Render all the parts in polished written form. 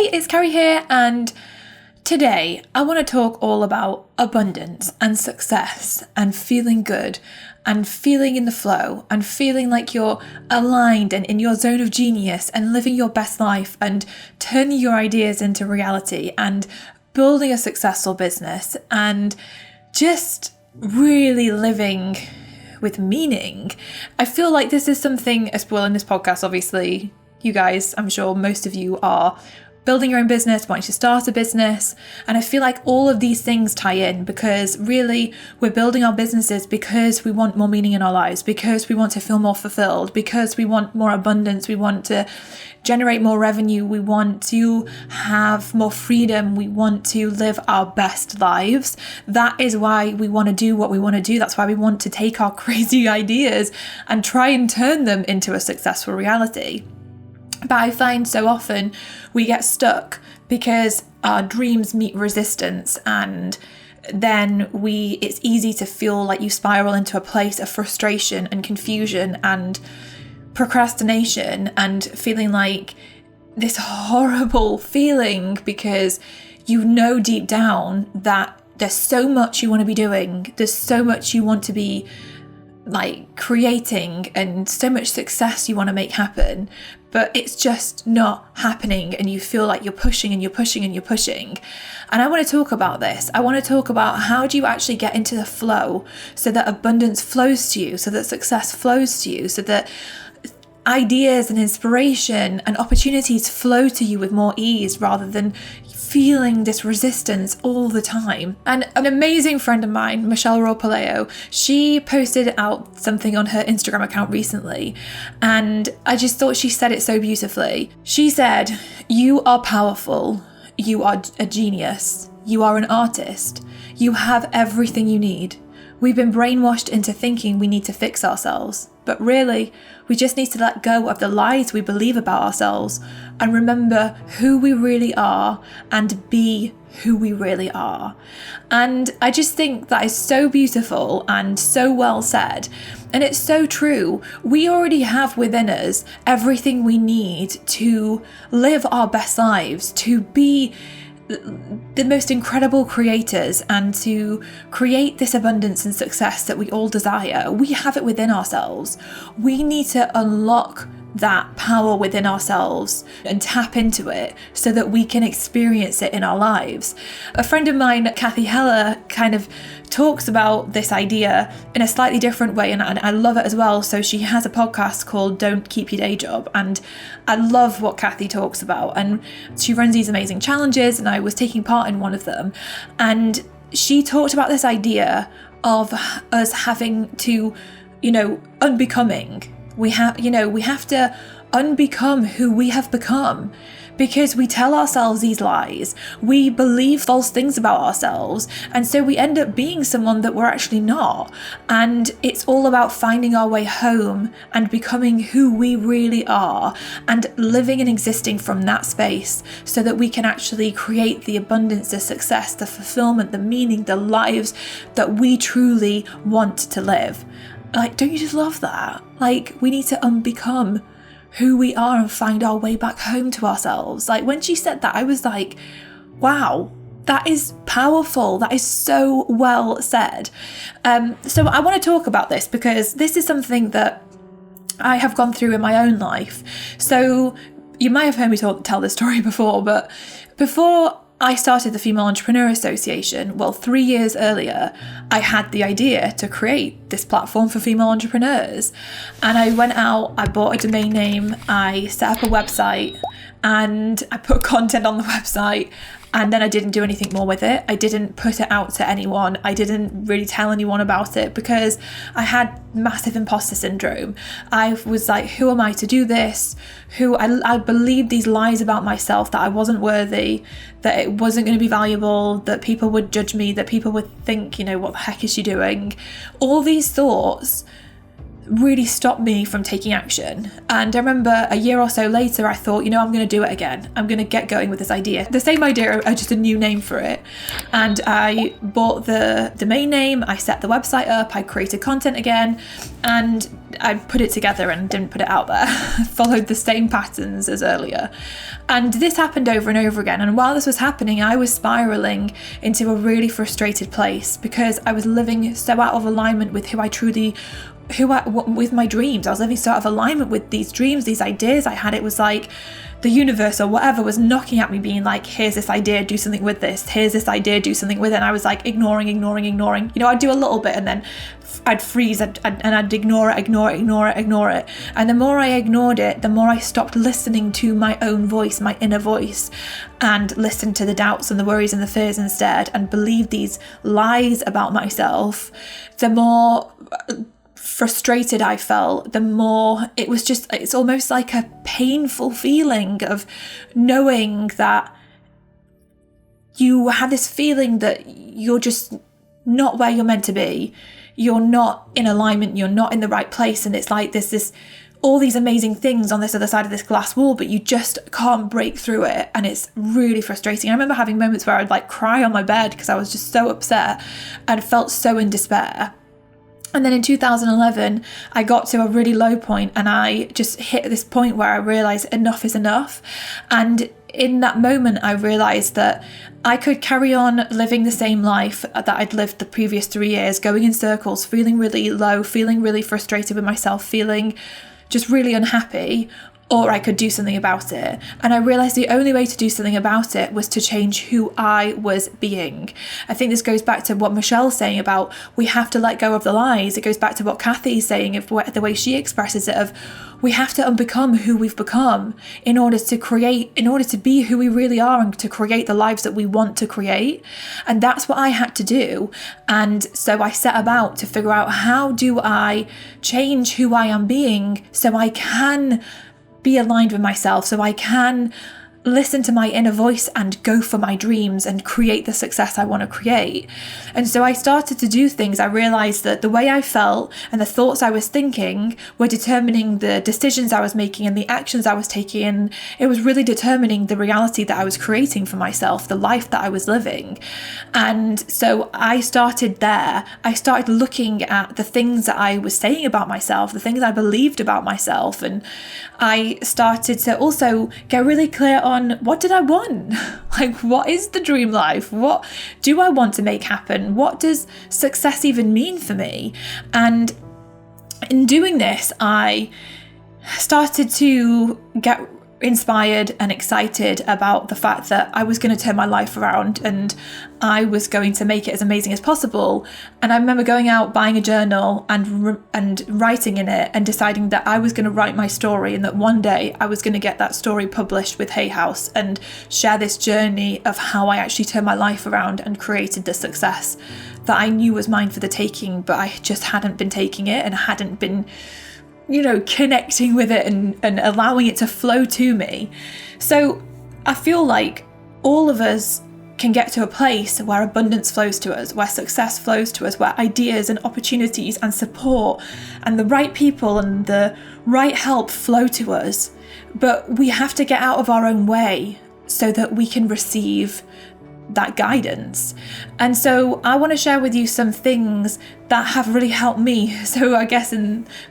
Hey, it's Carrie here, and today I want to talk all about abundance and success and feeling good and feeling in the flow and feeling like you're aligned and in your zone of genius and living your best life and turning your ideas into reality and building a successful business and just really living with meaning. I feel like this is something, as well in this podcast, obviously, you guys, I'm sure most of you are building your own business, wanting to start a business. And I feel like all of these things tie in because really we're building our businesses because we want more meaning in our lives, because we want to feel more fulfilled, because we want more abundance, we want to generate more revenue, we want to have more freedom, we want to live our best lives. That is why we want to do what we want to do. That's why we want to take our crazy ideas and try and turn them into a successful reality. But I find so often we get stuck because our dreams meet resistance, and then it's easy to feel like you spiral into a place of frustration and confusion and procrastination and feeling like this horrible feeling because you know deep down that there's so much you want to be doing, there's so much you want to be like creating and so much success you want to make happen, but it's just not happening and you feel like you're pushing and you're pushing and you're pushing. And I want to talk about this. I want to talk about how do you actually get into the flow so that abundance flows to you, so that success flows to you, so that ideas and inspiration and opportunities flow to you with more ease rather than feeling this resistance all the time. And an amazing friend of mine, Michelle Ropaleo, she posted out something on her Instagram account recently, and I just thought she said it so beautifully. She said, "You are powerful, you are a genius, you are an artist, you have everything you need. We've been brainwashed into thinking we need to fix ourselves, but really, we just need to let go of the lies we believe about ourselves and remember who we really are and be who we really are." And I just think that is so beautiful and so well said. And it's so true. We already have within us everything we need to live our best lives, to be the most incredible creators and to create this abundance and success that we all desire. We have it within ourselves. We need to unlock that power within ourselves and tap into it so that we can experience it in our lives. A friend of mine, Kathy Heller, kind of talks about this idea in a slightly different way, and I love it as well. So she has a podcast called Don't Keep Your Day Job, and I love what Kathy talks about, and she runs these amazing challenges, and I was taking part in one of them, and she talked about this idea of us having to, unbecoming. We have to unbecome who we have become because we tell ourselves these lies. We believe false things about ourselves. And so we end up being someone that we're actually not. And it's all about finding our way home and becoming who we really are and living and existing from that space so that we can actually create the abundance, the success, the fulfillment, the meaning, the lives that we truly want to live. Like, don't you just love that? Like, we need to unbecome who we are and find our way back home to ourselves. Like, when she said that, I was like, wow, that is powerful. That is so well said. So I want to talk about this because this is something that I have gone through in my own life. So you might have heard me tell this story before, but before I started the Female Entrepreneur Association, 3 years earlier, I had the idea to create this platform for female entrepreneurs. And I went out, I bought a domain name, I set up a website, and I put content on the website, and then I didn't do anything more with it. I didn't put it out to anyone. I didn't really tell anyone about it because I had massive imposter syndrome. I was like, who am I to do this? I believed these lies about myself, that I wasn't worthy, that it wasn't going to be valuable, that people would judge me, that people would think, what the heck is she doing? All these thoughts really stopped me from taking action. And I remember a year or so later, I thought, I'm going to do it again. I'm going to get going with this idea. The same idea, just a new name for it. And I bought the domain name, I set the website up, I created content again, and I put it together and didn't put it out there. Followed the same patterns as earlier. And this happened over and over again. And while this was happening, I was spiraling into a really frustrated place because I was living so out of alignment with with my dreams. I was living so out of alignment with these dreams, these ideas I had. It was like the universe or whatever was knocking at me, being like, here's this idea, do something with this. Here's this idea, do something with it. And I was like ignoring. I'd do a little bit and then I'd freeze and I'd ignore it. And the more I ignored it, the more I stopped listening to my own voice, my inner voice, and listened to the doubts and the worries and the fears instead, and believed these lies about myself. The more frustrated I felt, the more it's almost like a painful feeling of knowing that you have this feeling that you're just not where you're meant to be. You're not in alignment, you're not in the right place, and it's like there's this all these amazing things on this other side of this glass wall, but you just can't break through it, and it's really frustrating. I remember having moments where I'd like cry on my bed because I was just so upset and felt so in despair. And then in 2011, I got to a really low point and I just hit this point where I realized enough is enough. And in that moment, I realized that I could carry on living the same life that I'd lived the previous 3 years, going in circles, feeling really low, feeling really frustrated with myself, feeling just really unhappy, or I could do something about it. And I realized the only way to do something about it was to change who I was being. I think this goes back to what Michelle's saying about we have to let go of the lies. It goes back to what Kathy's saying of the way she expresses it of we have to unbecome who we've become in order to be who we really are and to create the lives that we want to create. And that's what I had to do. And so I set about to figure out, how do I change who I am being so I can be aligned with myself, so I can listen to my inner voice and go for my dreams and create the success I want to create. And so I started to do things. I realized that the way I felt and the thoughts I was thinking were determining the decisions I was making and the actions I was taking. And it was really determining the reality that I was creating for myself, the life that I was living. And so I started there. I started looking at the things that I was saying about myself, the things I believed about myself. And I started to also get really clear on what did I want? Like, what is the dream life? What do I want to make happen? What does success even mean for me? And in doing this, I started to get inspired and excited about the fact that I was going to turn my life around and I was going to make it as amazing as possible. And I remember going out, buying a journal and writing in it and deciding that I was going to write my story and that one day I was going to get that story published with Hay House and share this journey of how I actually turned my life around and created the success that I knew was mine for the taking, but I just hadn't been taking it and hadn't been connecting with it and allowing it to flow to me. So I feel like all of us can get to a place where abundance flows to us, where success flows to us, where ideas and opportunities and support and the right people and the right help flow to us. But we have to get out of our own way so that we can receive that guidance. And so I want to share with you some things that have really helped me. So I guess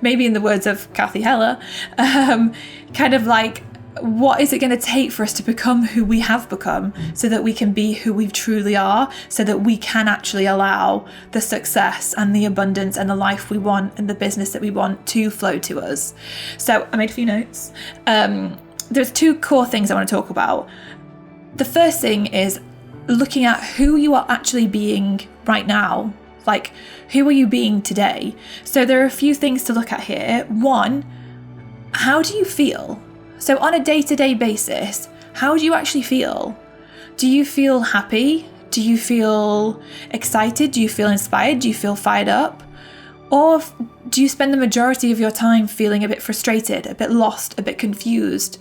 maybe in the words of Kathy Heller, kind of like, what is it going to take for us to become who we have become so that we can be who we truly are, so that we can actually allow the success and the abundance and the life we want and the business that we want to flow to us. So I made a few notes. There's two core things I want to talk about. The first thing is looking at who you are actually being right now. Like, who are you being today? So there are a few things to look at here. One, how do you feel? So on a day-to-day basis, how do you actually feel? Do you feel happy? Do you feel excited? Do you feel inspired? Do you feel fired up? Or do you spend the majority of your time feeling a bit frustrated, a bit lost, a bit confused,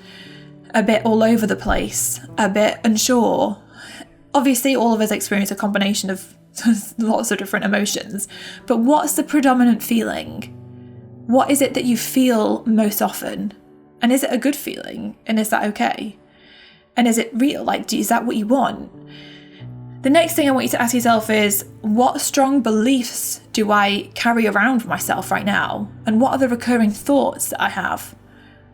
a bit all over the place, a bit unsure? Obviously, all of us experience a combination of lots of different emotions, but what's the predominant feeling? What is it that you feel most often? And is it a good feeling? And is that okay? And is it real? Like, is that what you want? The next thing I want you to ask yourself is, what strong beliefs do I carry around with myself right now? And what are the recurring thoughts that I have?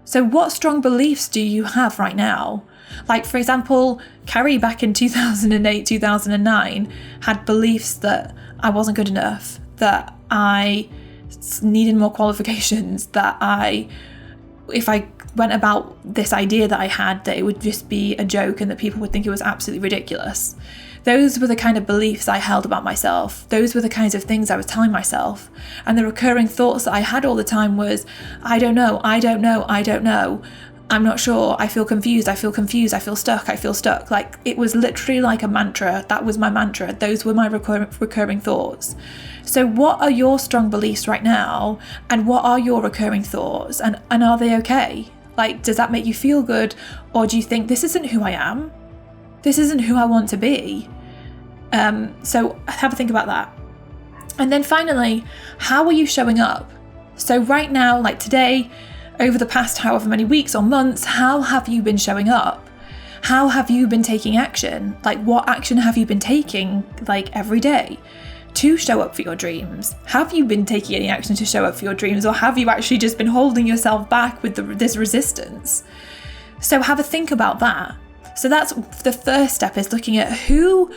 So what strong beliefs do you have right now? Like, for example, Carrie back in 2008, 2009 had beliefs that I wasn't good enough, that I needed more qualifications, that if I went about this idea that I had, that it would just be a joke and that people would think it was absolutely ridiculous. Those were the kind of beliefs I held about myself. Those were the kinds of things I was telling myself. And the recurring thoughts that I had all the time was, I don't know, I don't know, I don't know. I'm not sure, I feel confused, I feel confused, I feel stuck, I feel stuck. Like, it was literally like a mantra. That was my mantra. Those were my recurring thoughts. So what are your strong beliefs right now? And what are your recurring thoughts? And are they okay? Like, does that make you feel good? Or do you think, this isn't who I am? This isn't who I want to be? So have a think about that. And then finally, how are you showing up? So right now, like today, over the past however many weeks or months, how have you been showing up? How have you been taking action? Like, what action have you been taking, like, every day to show up for your dreams? Have you been taking any action to show up for your dreams, or have you actually just been holding yourself back with this resistance? So have a think about that. So that's the first step, is looking at who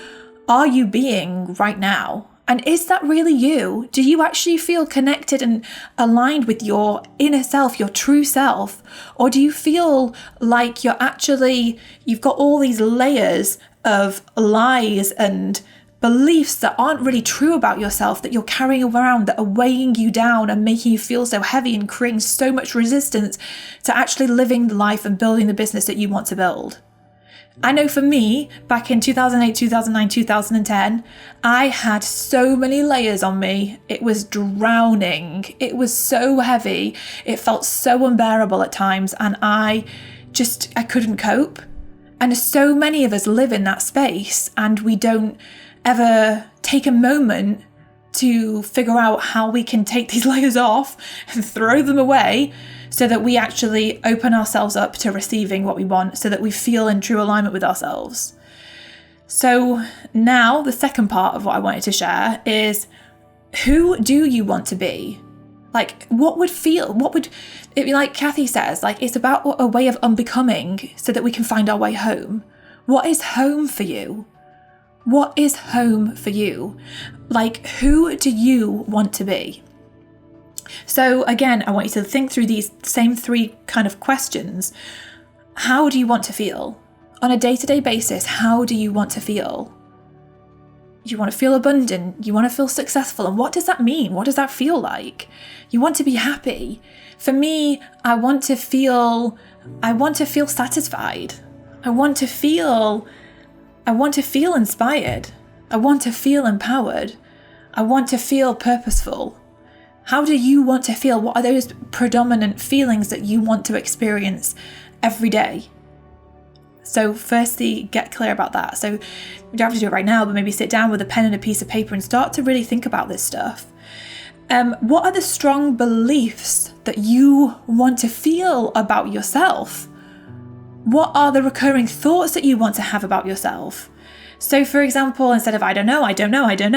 are you being right now? And is that really you? Do you actually feel connected and aligned with your inner self, your true self? Or do you feel like you've got all these layers of lies and beliefs that aren't really true about yourself that you're carrying around, that are weighing you down and making you feel so heavy and creating so much resistance to actually living the life and building the business that you want to build? I know for me, back in 2008, 2009, 2010, I had so many layers on me. It was drowning. It was so heavy. It felt so unbearable at times, and I couldn't cope. And so many of us live in that space, and we don't ever take a moment to figure out how we can take these layers off and throw them away, so that we actually open ourselves up to receiving what we want, so that we feel in true alignment with ourselves. So now the second part of what I wanted to share is, who do you want to be? Like, what would it be? Like Kathy says, like, it's about a way of unbecoming so that we can find our way home. What is home for you? What is home for you? Like, who do you want to be? So again, I want you to think through these same three kind of questions. How do you want to feel? On a day-to-day basis, how do you want to feel? You want to feel abundant, you want to feel successful, and what does that mean? What does that feel like? You want to be happy. For me, I want to feel satisfied. I want to feel inspired. I want to feel empowered. I want to feel purposeful. How do you want to feel? What are those predominant feelings that you want to experience every day? So firstly, get clear about that. So you don't have to do it right now, but maybe sit down with a pen and a piece of paper and start to really think about this stuff. What are the strong beliefs that you want to feel about yourself? What are the recurring thoughts that you want to have about yourself? So for example, instead of I don't know,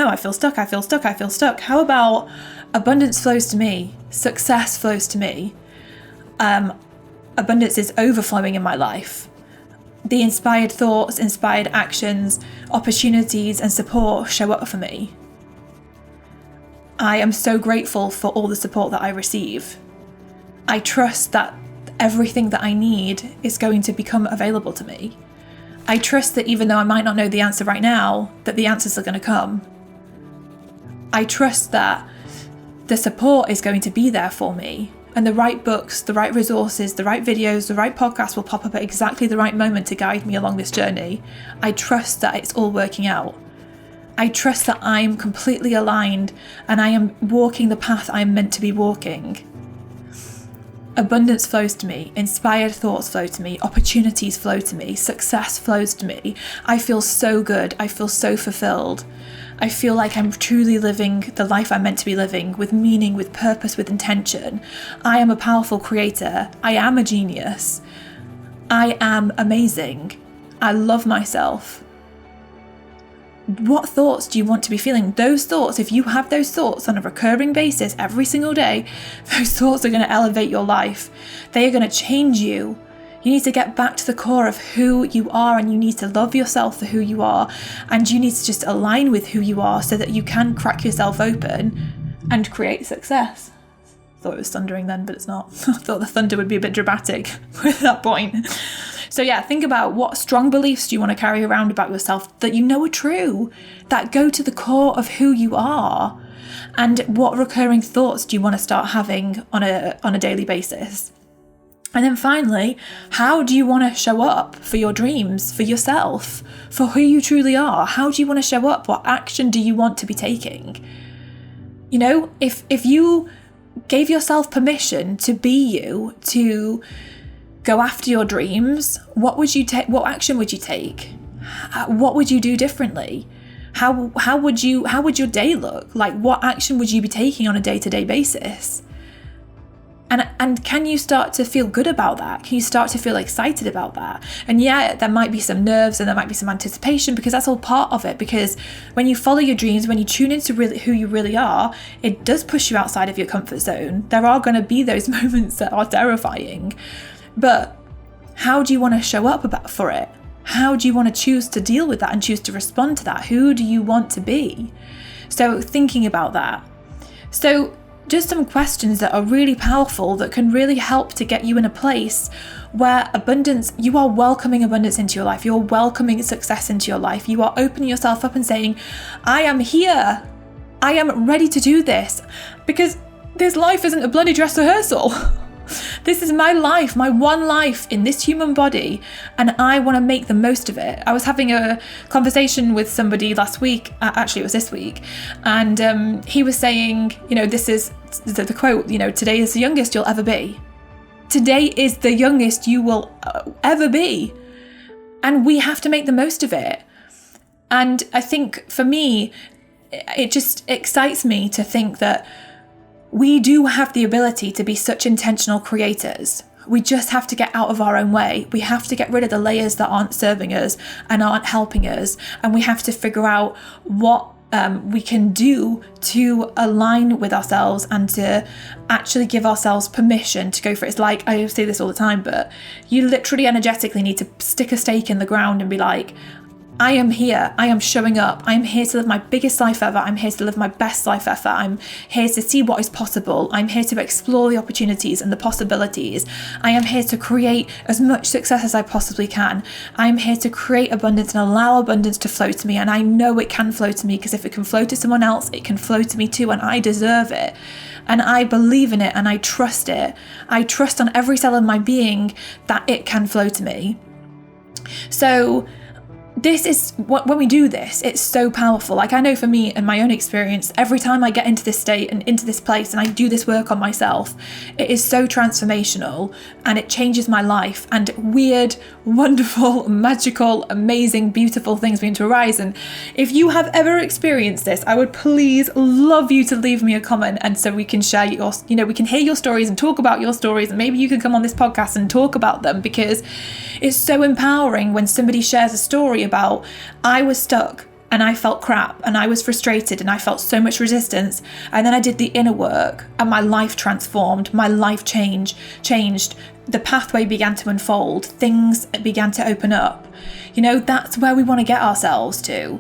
I feel stuck, how about abundance flows to me, success flows to me, abundance is overflowing in my life. The inspired thoughts, inspired actions, opportunities and support show up for me. I am so grateful for all the support that I receive. I trust that everything that I need is going to become available to me. I trust that even though I might not know the answer right now, that the answers are going to come. I trust that the support is going to be there for me, and the right books, the right resources, the right videos, the right podcasts will pop up at exactly the right moment to guide me along this journey. I trust that it's all working out. I trust that I'm completely aligned and I am walking the path I'm meant to be walking. Abundance flows to me, inspired thoughts flow to me, opportunities flow to me, success flows to me. I feel so good, I feel so fulfilled. I feel like I'm truly living the life I'm meant to be living, with meaning, with purpose, with intention. I am a powerful creator. I am a genius. I am amazing. I love myself. What thoughts do you want to be feeling? Those thoughts, if you have those thoughts on a recurring basis every single day, those thoughts are going to elevate your life. They are going to change you. You need to get back to the core of who you are, and you need to love yourself for who you are, and you need to just align with who you are so that you can crack yourself open and create success. I thought it was thundering then, but it's not. I thought the thunder would be a bit dramatic with that point. So yeah, think about what strong beliefs do you want to carry around about yourself that you know are true, that go to the core of who you are, and what recurring thoughts do you want to start having on a daily basis. And then finally, how do you want to show up for your dreams, for yourself, for who you truly are? How do you want to show up? What action do you want to be taking? You know, if you gave yourself permission to be you, to go after your dreams, what would you take? What action would you take? What would you do differently? How would your day look? Like, what action would you be taking on a day-to-day basis? And can you start to feel good about that? Can you start to feel excited about that? And yeah, there might be some nerves and there might be some anticipation, because that's all part of it. Because when you follow your dreams, when you tune into really who you really are, it does push you outside of your comfort zone. There are going to be those moments that are terrifying. But how do you want to show up for it? How do you want to choose to deal with that and choose to respond to that? Who do you want to be? So thinking about that. So just some questions that are really powerful, that can really help to get you in a place where you are welcoming abundance into your life. You're welcoming success into your life. You are opening yourself up and saying, I am here. I am ready to do this, because this life isn't a bloody dress rehearsal. This is my life, my one life in this human body, and I want to make the most of it. I was having a conversation with somebody last week, actually it was this week, and he was saying, this is the quote, today is the youngest you'll ever be. Today is the youngest you will ever be. And we have to make the most of it. And I think for me, it just excites me to think that we do have the ability to be such intentional creators. We just have to get out of our own way. We have to get rid of the layers that aren't serving us and aren't helping us. And we have to figure out what we can do to align with ourselves and to actually give ourselves permission to go for it. It's like, I say this all the time, but you literally energetically need to stick a stake in the ground and be like, I am here. I am showing up. I'm here to live my biggest life ever. I'm here to live my best life ever. I'm here to see what is possible. I'm here to explore the opportunities and the possibilities. I am here to create as much success as I possibly can. I'm here to create abundance and allow abundance to flow to me. And I know it can flow to me, because if it can flow to someone else, it can flow to me too. And I deserve it. And I believe in it and I trust it. I trust on every cell of my being that it can flow to me. So this is when we do this, it's so powerful. Like, I know for me and my own experience, every time I get into this state and into this place and I do this work on myself, it is so transformational and it changes my life, and weird, wonderful, magical, amazing, beautiful things begin to arise. And if you have ever experienced this, I would please love you to leave me a comment, and so we can share we can hear your stories and talk about your stories, and maybe you can come on this podcast and talk about them, because it's so empowering when somebody shares a story about, I was stuck and I felt crap and I was frustrated and I felt so much resistance, and then I did the inner work and my life transformed, my life changed, the pathway began to unfold, things began to open up. That's where we want to get ourselves to.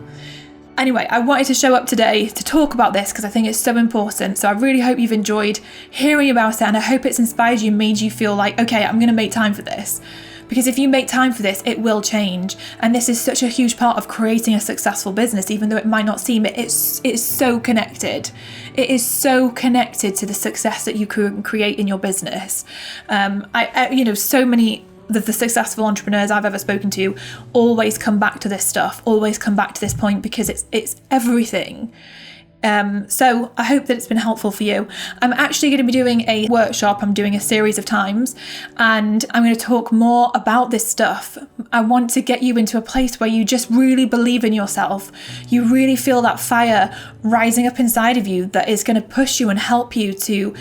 Anyway, I wanted to show up today to talk about this because I think it's so important. So I really hope you've enjoyed hearing about it, and I hope it's inspired you, made you feel like, okay, I'm going to make time for this. Because if you make time for this, it will change. And this is such a huge part of creating a successful business, even though it might not seem it. It's so connected. It is so connected to the success that you can create in your business. So many of the successful entrepreneurs I've ever spoken to always come back to this stuff, always come back to this point, because it's everything. So I hope that it's been helpful for you. I'm actually going to be doing a workshop. I'm doing a series of times, and I'm going to talk more about this stuff. I want to get you into a place where you just really believe in yourself. You really feel that fire rising up inside of you that is going to push you and help you to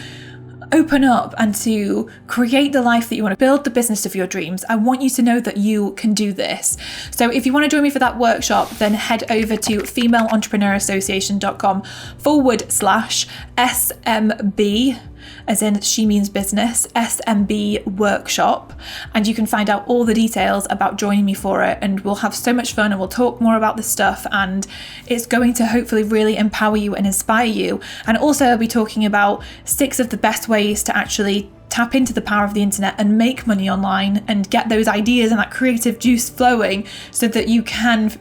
open up and to create the life that you want to build, the business of your dreams. I want you to know that you can do this. So if you want to join me for that workshop, then head over to femaleentrepreneurassociation.com/SMB, as in she means business, SMB workshop, and you can find out all the details about joining me for it, and we'll have so much fun and we'll talk more about this stuff, and it's going to hopefully really empower you and inspire you. And also I'll be talking about 6 of the best ways to actually tap into the power of the internet and make money online and get those ideas and that creative juice flowing so that you can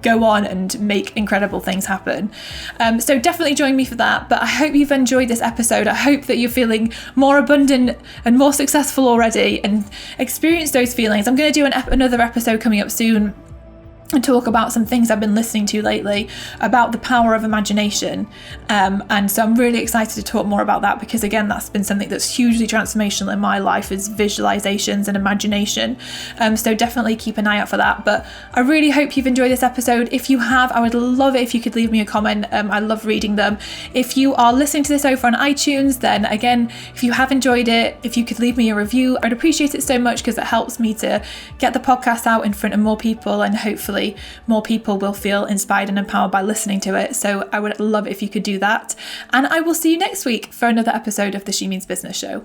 go on and make incredible things happen. So definitely join me for that. But I hope you've enjoyed this episode. I hope that you're feeling more abundant and more successful already and experience those feelings. I'm going to do another episode coming up soon and talk about some things I've been listening to lately about the power of imagination. And so I'm really excited to talk more about that, because again, that's been something that's hugely transformational in my life, is visualizations and imagination. So definitely keep an eye out for that. But I really hope you've enjoyed this episode. If you have, I would love it if you could leave me a comment. I love reading them. If you are listening to this over on iTunes, then again, if you have enjoyed it, if you could leave me a review, I'd appreciate it so much, because it helps me to get the podcast out in front of more people, and hopefully more people will feel inspired and empowered by listening to it. So I would love it if you could do that. And I will see you next week for another episode of the She Means Business Show.